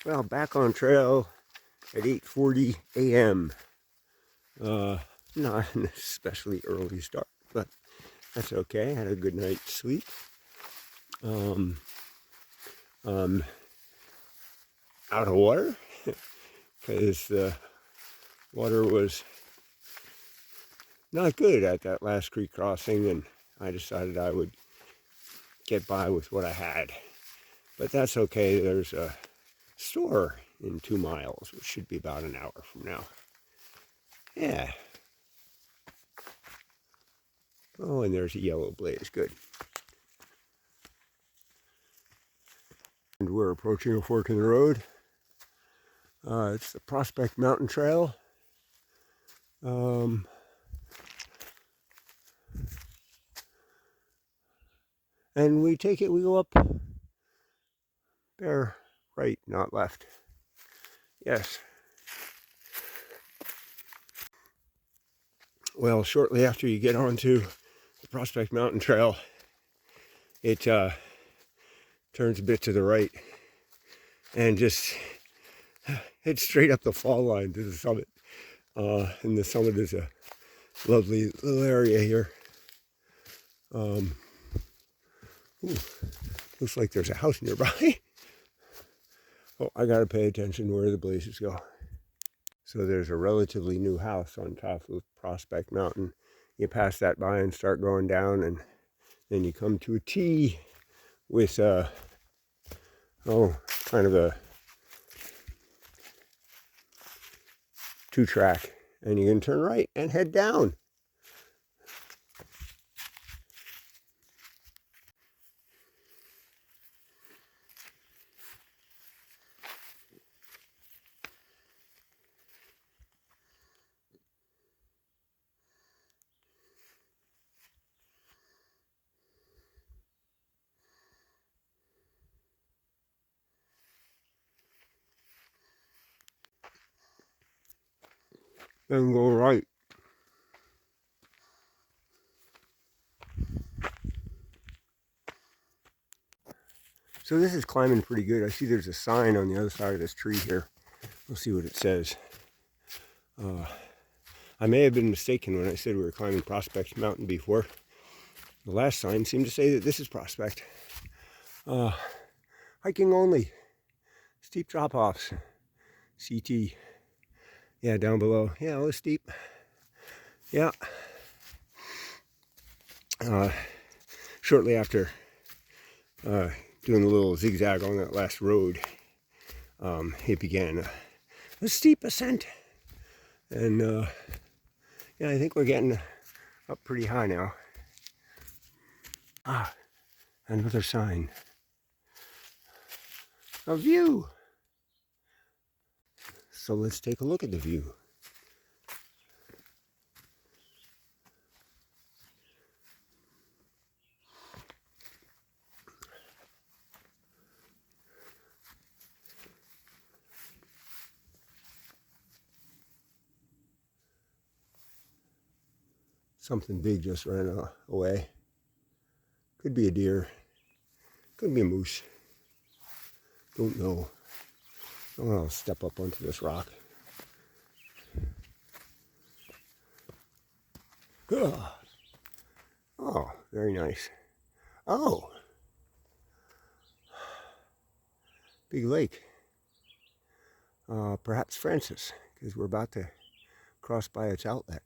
Well, back on trail at 8:40 a.m. Not an especially early start, but that's okay. Had a good night's sleep. Out of water because the water was not good at that last creek crossing, and I decided I would get by with what I had. But that's okay. There's a store in 2 miles, which should be about an hour from now. Yeah. Oh, and there's a yellow blaze. Good. And we're approaching a fork in the road. It's the Prospect Mountain Trail. And we go up there, right, not left. Yes. Well, shortly after you get onto the Prospect Mountain Trail, it turns a bit to the right and just heads straight up the fall line to the summit. And the summit is a lovely little area here. Looks like there's a house nearby. Oh, I gotta pay attention where the blazes go. So there's a relatively new house on top of Prospect Mountain. You pass that by and start going down, and then you come to a T with kind of a 2-track, and you can turn right and head down. Then go right. So this is climbing pretty good. I see there's a sign on the other side of this tree here. We'll see what it says. I may have been mistaken when I said we were climbing Prospect Mountain before. The last sign seemed to say that this is Prospect. Hiking only. Steep drop-offs. CT. Yeah, down below. Yeah, a little steep. Yeah. Shortly after doing a little zigzag on that last road, it began a steep ascent. And yeah, I think we're getting up pretty high now. Another sign. A view. So let's take a look at the view. Something big just ran away. Could be a deer. Could be a moose. Don't know. I'll step up onto this rock. Oh, very nice. Oh, big lake. Perhaps Francis, because we're about to cross by its outlet.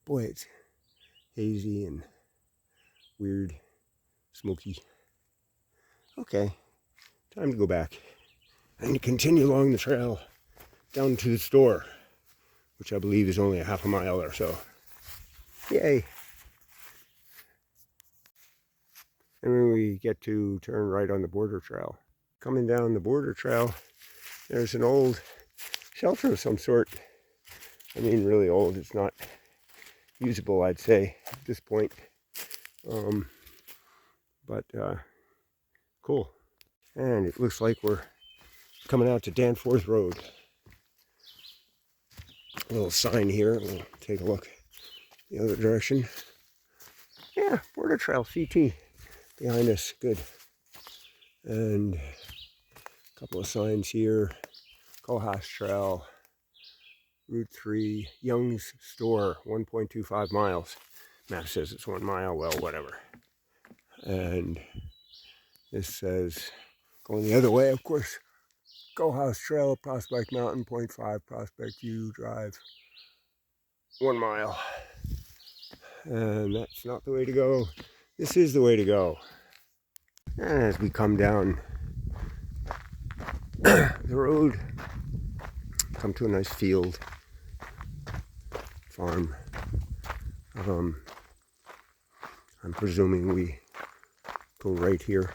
Boy, it's hazy and weird, smoky. Okay, time to go back and continue along the trail down to the store, which I believe is only a half a mile or so. Yay! And when we get to turn right on the border trail. Coming down the border trail, there's an old shelter of some sort. I mean, really old. It's not usable, I'd say, at this point. But cool. And it looks like we're coming out to Danforth Road. A little sign here. We'll take a look the other direction. Yeah, border trail CT behind us. Good. And Couple of signs here. Cohos Trail, Route 3, Young's Store, 1.25 miles. Map says it's 1 mile, well, whatever. And this says, going the other way, of course, Cohos Trail, Prospect Mountain, 0.5, Prospect View Drive, 1 mile. And that's not the way to go. This is the way to go. And as we come down the road, come to a nice field, farm. I'm presuming we go right here.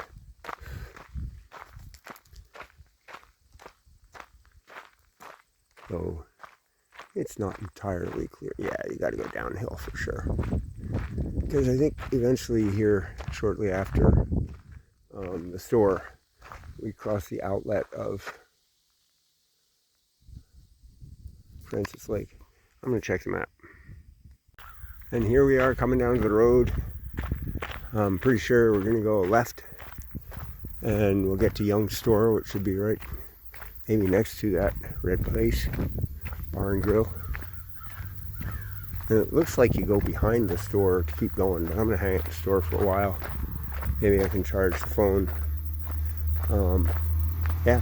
So it's not entirely clear. Yeah, you got to go downhill for sure. Because I think eventually here, shortly after the store, we cross the outlet of Francis Lake. I'm going to check the map. And here we are coming down the road. I'm pretty sure we're going to go left. And we'll get to Young's Store, which should be right maybe next to that red place, bar and grill. And it looks like you go behind the store to keep going, but I'm going to hang at the store for a while. Maybe I can charge the phone. Yeah.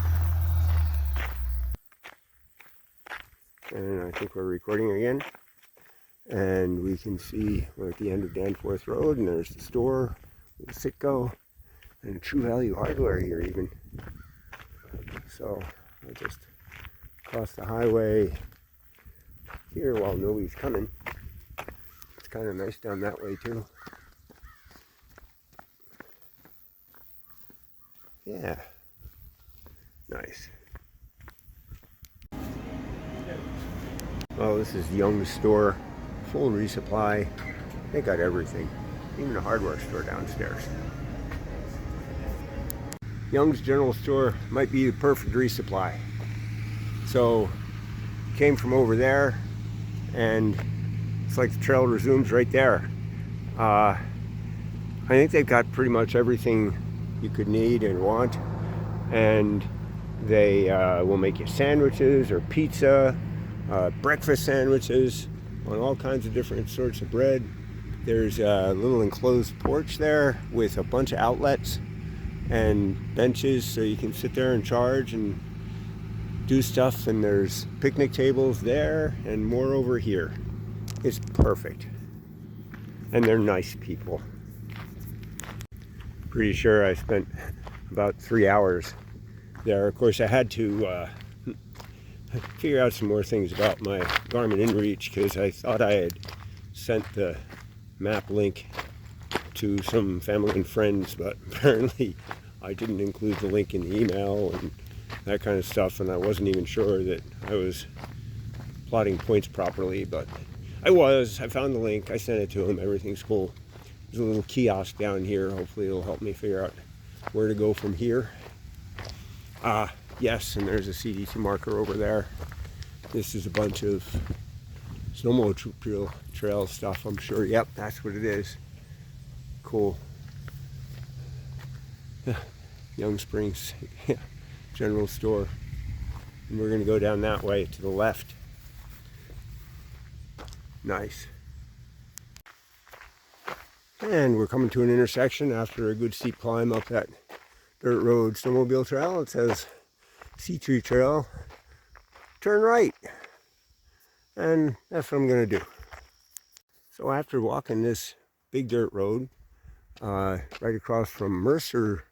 And I think we're recording again. And we can see we're at the end of Danforth Road, and there's the store, the Citgo, and True Value Hardware here even. So I'll just cross the highway here while nobody's coming. It's kind of nice down that way too. Yeah, nice. Oh, this is Young's Store, full resupply. They got everything, even a hardware store downstairs. Young's General Store might be the perfect resupply. So, came from over there, and it's like the trail resumes right there. I think they've got pretty much everything you could need and want, and they will make you sandwiches or pizza, breakfast sandwiches on all kinds of different sorts of bread. There's a little enclosed porch there with a bunch of outlets and benches so you can sit there and charge and do stuff, and there's picnic tables there and more over here. It's perfect. And they're nice people. Pretty sure I spent about 3 hours there. Of course, I had to figure out some more things about my Garmin InReach, because I thought I had sent the map link to some family and friends, but apparently I didn't include the link in the email and that kind of stuff, and I wasn't even sure that I was plotting points properly, but I was. I found the link, I sent it to him, everything's cool. There's a little kiosk down here. Hopefully it'll help me figure out where to go from here. Yes, and there's a CDT marker over there. This is a bunch of snowmobile trail stuff, I'm sure. Yep, that's what it is. Cool. Young Springs General Store. And we're going to go down that way to the left. Nice. And we're coming to an intersection after a good steep climb up that dirt road snowmobile trail. It says C-Tree Trail, turn right. And that's what I'm going to do. So after walking this big dirt road, right across from Mercer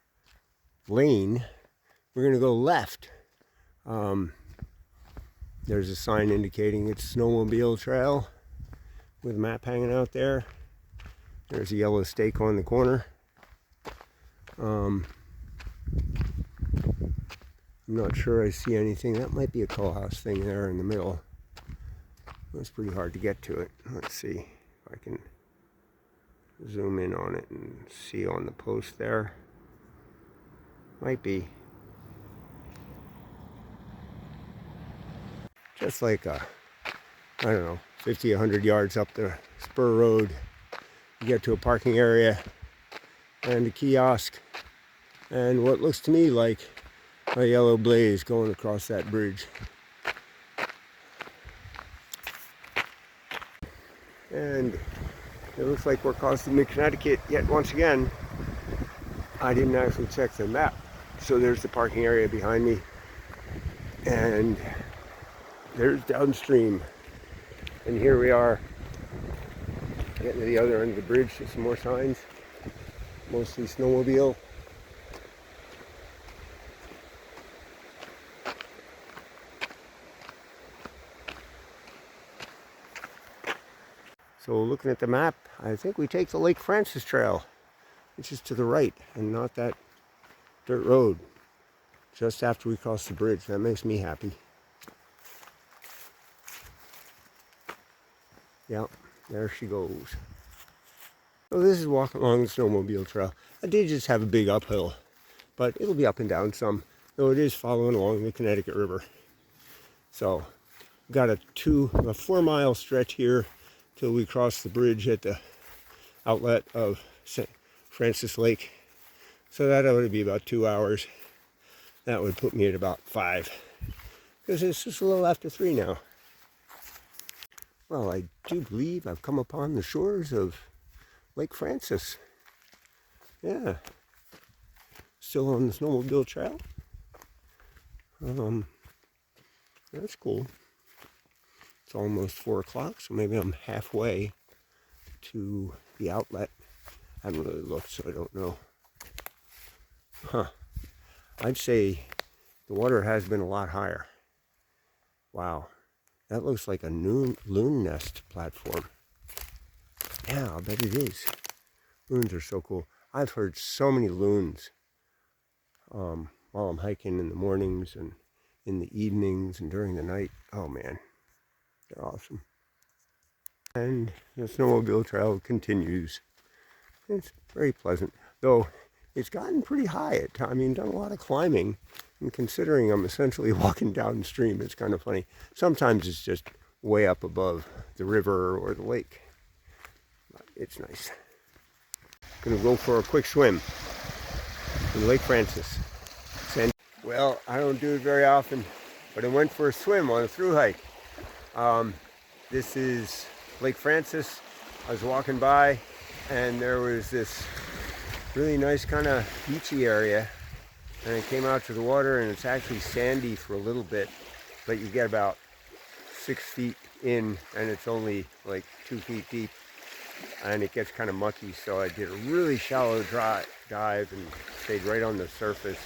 Lane, we're going to go left. There's a sign indicating it's snowmobile trail with a map hanging out there. There's a yellow stake on the corner. I'm not sure I see anything. That might be a Cohos thing there in the middle. It's pretty hard to get to it. Let's see if I can zoom in on it and see on the post there. Might be. Just like I don't know, 50, 100 yards up the spur road, you get to a parking area and a kiosk and what looks to me like a yellow blaze going across that bridge. And it looks like we're crossing the Connecticut yet once again. I didn't actually check the map. So there's the parking area behind me. And there's downstream. And here we are getting to the other end of the bridge. There's some more signs. Mostly snowmobile. So looking at the map, I think we take the Lake Francis Trail, which is to the right and not that dirt road just after we cross the bridge. That makes me happy. Yep, there she goes. So this is walking along the snowmobile trail. I did just have a big uphill, but it'll be up and down some, though it is following along the Connecticut River. So got a 4-mile stretch here till we cross the bridge at the outlet of St. Francis Lake. So that ought to be about 2 hours. That would put me at about 5, because it's just a little after 3 now. Well, I do believe I've come upon the shores of Lake Francis. Yeah. Still on the snowmobile trail. That's cool. It's almost 4 o'clock, so maybe I'm halfway to the outlet. I haven't really looked, so I don't know. Huh. I'd say the water has been a lot higher. Wow. That looks like a loon nest platform. Yeah, I'll bet it is. Loons are so cool. I've heard so many loons while I'm hiking in the mornings and in the evenings and during the night. Oh man, they're awesome. And the snowmobile trail continues. It's very pleasant, though it's gotten pretty high at times. I mean, done a lot of climbing, and considering I'm essentially walking downstream, it's kind of funny. Sometimes it's just way up above the river or the lake. But it's nice. Gonna go for a quick swim in Lake Francis. Well, I don't do it very often, but I went for a swim on a thru-hike. This is Lake Francis. I was walking by and there was this really nice kind of beachy area, and I came out to the water and it's actually sandy for a little bit, but you get about 6 feet in and it's only like 2 feet deep, and it gets kind of mucky, so I did a really shallow dive and stayed right on the surface,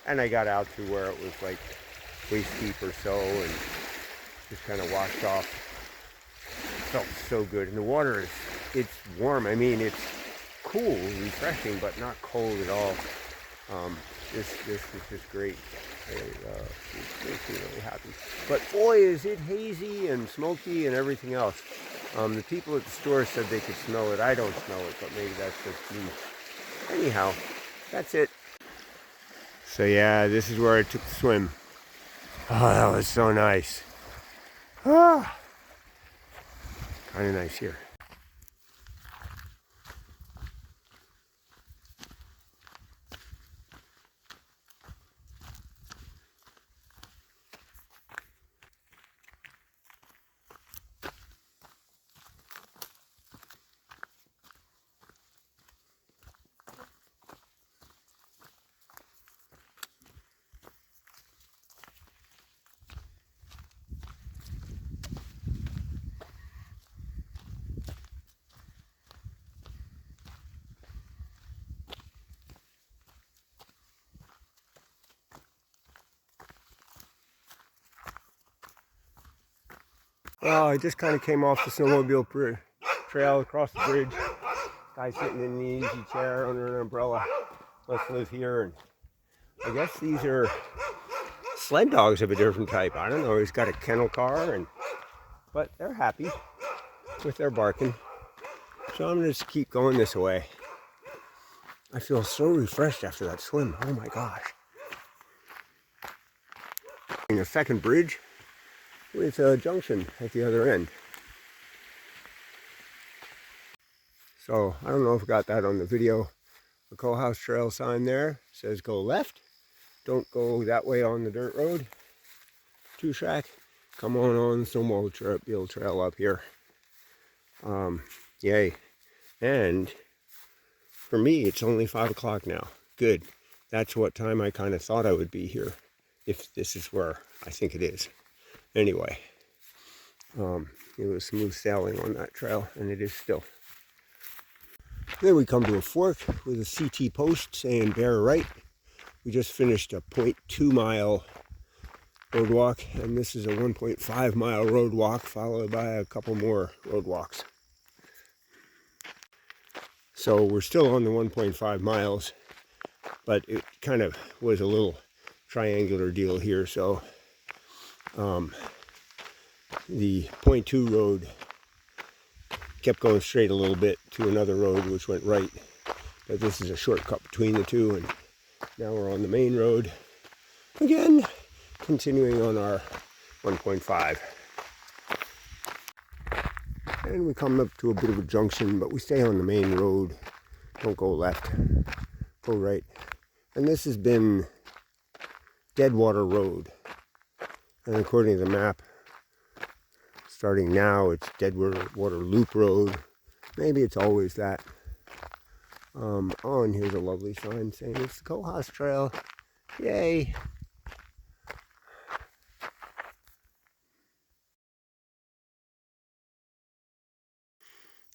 and I got out to where it was like waist deep or so and just kind of washed off. It felt so good, and the water it's warm. I mean, it's cool, refreshing, but not cold at all. This is just great. It makes me really happy. But boy, is it hazy and smoky and everything else. The people at the store said they could smell it. I don't smell it, but maybe that's just me. Anyhow, that's it. So yeah, this is where I took the swim. Oh, that was so nice. Ah, kind of nice here. Well, I just kind of came off the snowmobile trail across the bridge. Guy sitting in the easy chair under an umbrella. Let's live here. And I guess these are sled dogs of a different type. I don't know. He's got a kennel car, but they're happy with their barking. So I'm going to just keep going this way. I feel so refreshed after that swim. Oh my gosh. A second bridge with a junction at the other end. So I don't know if I got that on the video. The Cohos Trail sign there says go left. don't go that way on the dirt road, 2-track. Come on the snowmobile trail up here. Yay. And for me, it's only 5 o'clock now. Good. That's what time I kind of thought I would be here, if this is where I think it is. Anyway, it was smooth sailing on that trail, and it is still. Then we come to a fork with a CT post saying bear right. We just finished a 0.2 mile road walk, and this is a 1.5 mile road walk followed by a couple more road walks. So we're still on the 1.5 miles, but it kind of was a little triangular deal here. So the 0.2 road kept going straight a little bit to another road which went right, but this is a shortcut between the two, and now we're on the main road again, continuing on our 1.5. And we come up to a bit of a junction, but we stay on the main road. Don't go left, go right. And this has been Deadwater Road, and according to the map, starting now it's Deadwater Loop Road. Maybe it's always that. Oh, and here's a lovely sign saying it's the Cohos Trail. Yay!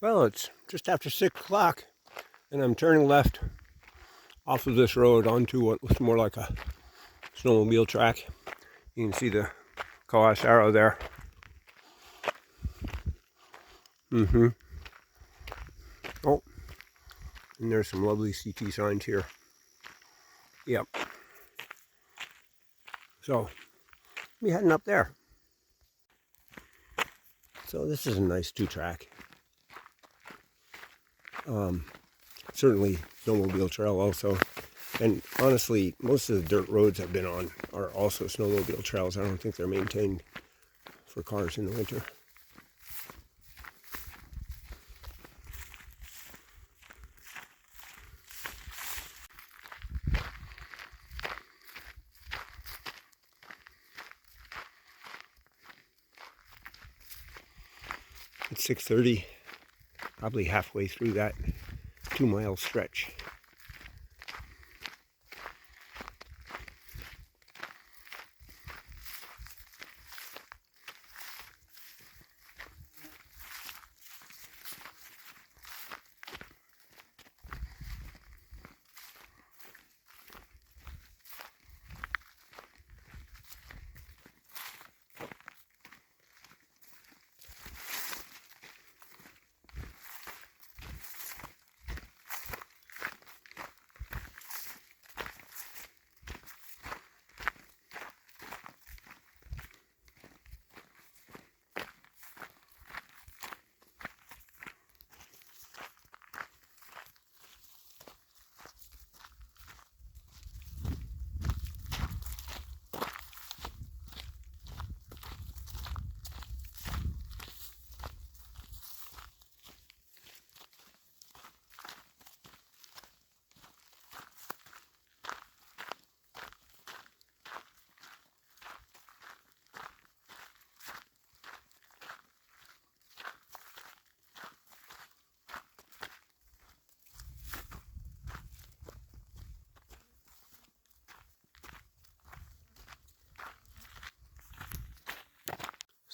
Well, it's just after 6 o'clock, and I'm turning left off of this road onto what looks more like a snowmobile track. You can see the Cohos arrow there. Oh, and there's some lovely CT signs here. Yep. So, we're heading up there. So this is a nice 2-track. Certainly snowmobile trail also. And honestly, most of the dirt roads I've been on are also snowmobile trails. I don't think they're maintained for cars in the winter. It's 6:30, probably halfway through that 2-mile stretch.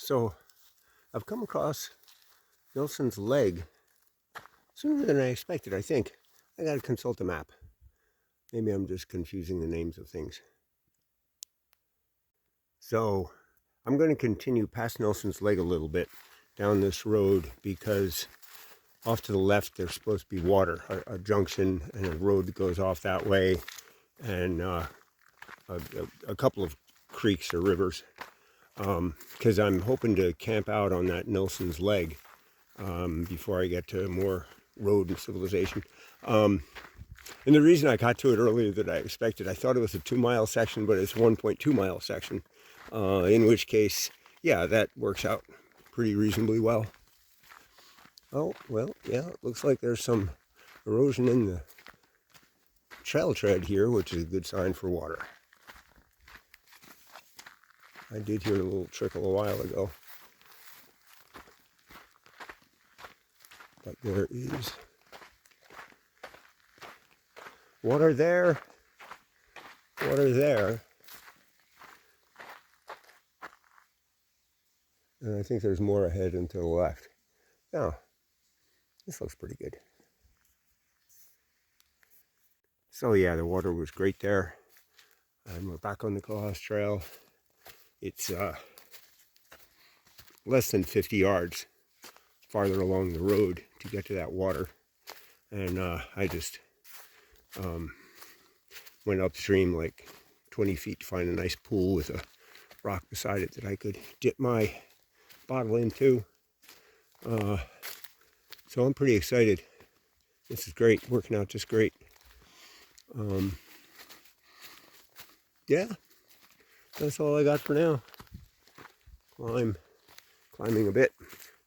So I've come across Nilsen's leg sooner than I expected, I think. I gotta consult the map. Maybe I'm just confusing the names of things. So I'm going to continue past Nilsen's leg a little bit down this road, because off to the left there's supposed to be water, a junction and a road that goes off that way, and a couple of creeks or rivers, because I'm hoping to camp out on that Nilsen's leg before I get to more road and civilization. And the reason I got to it earlier than I expected, I thought it was a 2-mile section, but it's a 1.2 mile section, in which case, yeah, that works out pretty reasonably well. Oh, well, yeah, it looks like there's some erosion in the trail tread here, which is a good sign for water. I did hear a little trickle a while ago. But there is water there. Water there. And I think there's more ahead and to the left. Now, this looks pretty good. So yeah, the water was great there. And we're back on the Cohos Trail. It's less than 50 yards farther along the road to get to that water. And I just went upstream like 20 feet to find a nice pool with a rock beside it that I could dip my bottle into. So I'm pretty excited. This is great, working out just great. Yeah, that's all I got for now. Climbing a bit.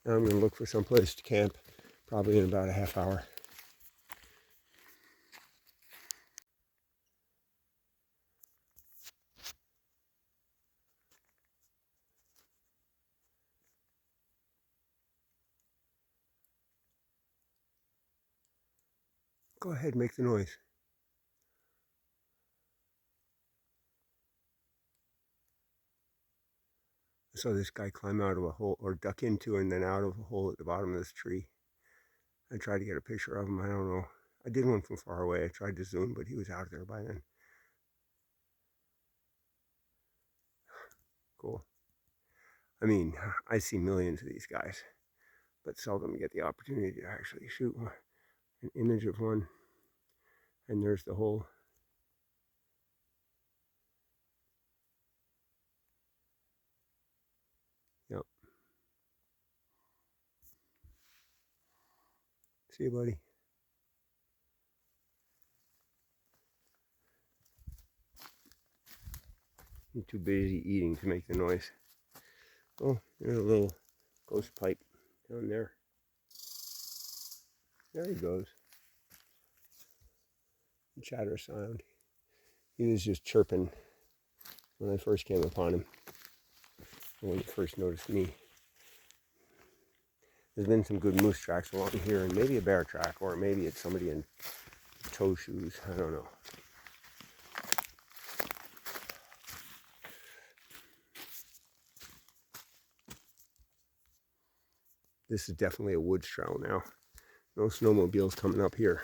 Now I'm going to look for some place to camp, probably in about a half hour. Go ahead, make the noise. I saw this guy climb out of a hole, or duck into and then out of a hole at the bottom of this tree. I tried to get a picture of him, I don't know. I did one from far away. I tried to zoom, but he was out there by then. Cool. I mean, I see millions of these guys, but seldom get the opportunity to actually shoot an image of one. And there's the hole. Yep. See you, buddy. You're too busy eating to make the noise. Oh, there's a little ghost pipe down there. There he goes. Chatter sound. He was just chirping when I first came upon him, when he first noticed me. There's been some good moose tracks along here, and maybe a bear track, or maybe it's somebody in toe shoes. I don't know. This is definitely a woods trail now. No snowmobiles coming up here.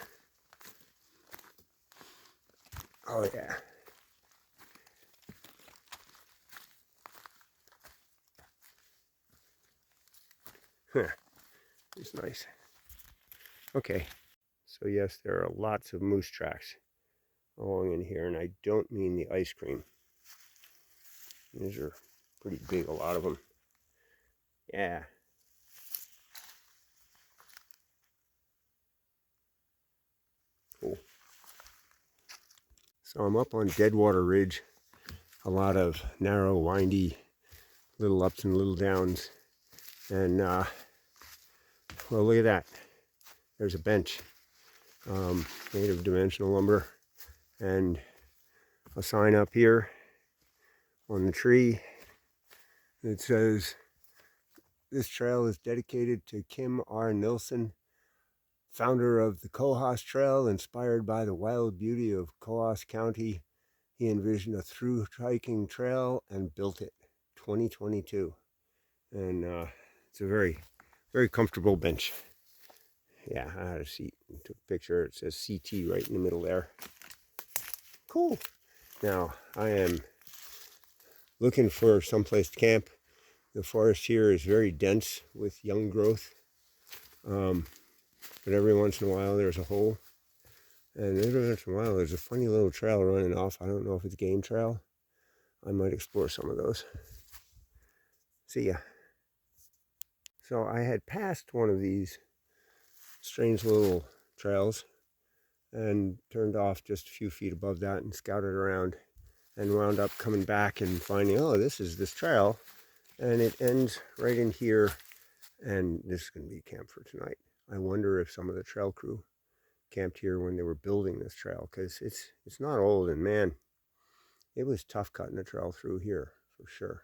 Oh yeah. Huh. It's nice. Okay. So yes, there are lots of moose tracks along in here, and I don't mean the ice cream. These are pretty big, a lot of them. Yeah. Cool. So I'm up on Deadwater Ridge. A lot of narrow, windy, little ups and little downs. And, well, look at that. There's a bench made of dimensional lumber. And a sign up here on the tree that says, "This trail is dedicated to Kim R. Nilsen, founder of the Cohos Trail, inspired by the wild beauty of Cohos County. He envisioned a thru-hiking trail and built it. 2022. And it's a very, very comfortable bench. Yeah, I had a seat. Took a picture. It says CT right in the middle there. Cool. Now, I am looking for someplace to camp. The forest here is very dense with young growth. But every once in a while there's a hole. And every once in a while there's a funny little trail running off. I don't know if it's game trail. I might explore some of those. See ya. So I had passed one of these strange little trails and turned off just a few feet above that and scouted around and wound up coming back and finding, oh, this is this trail. And it ends right in here. And this is going to be camp for tonight. I wonder if some of the trail crew camped here when they were building this trail, because it's not old, and man, it was tough cutting a trail through here for sure.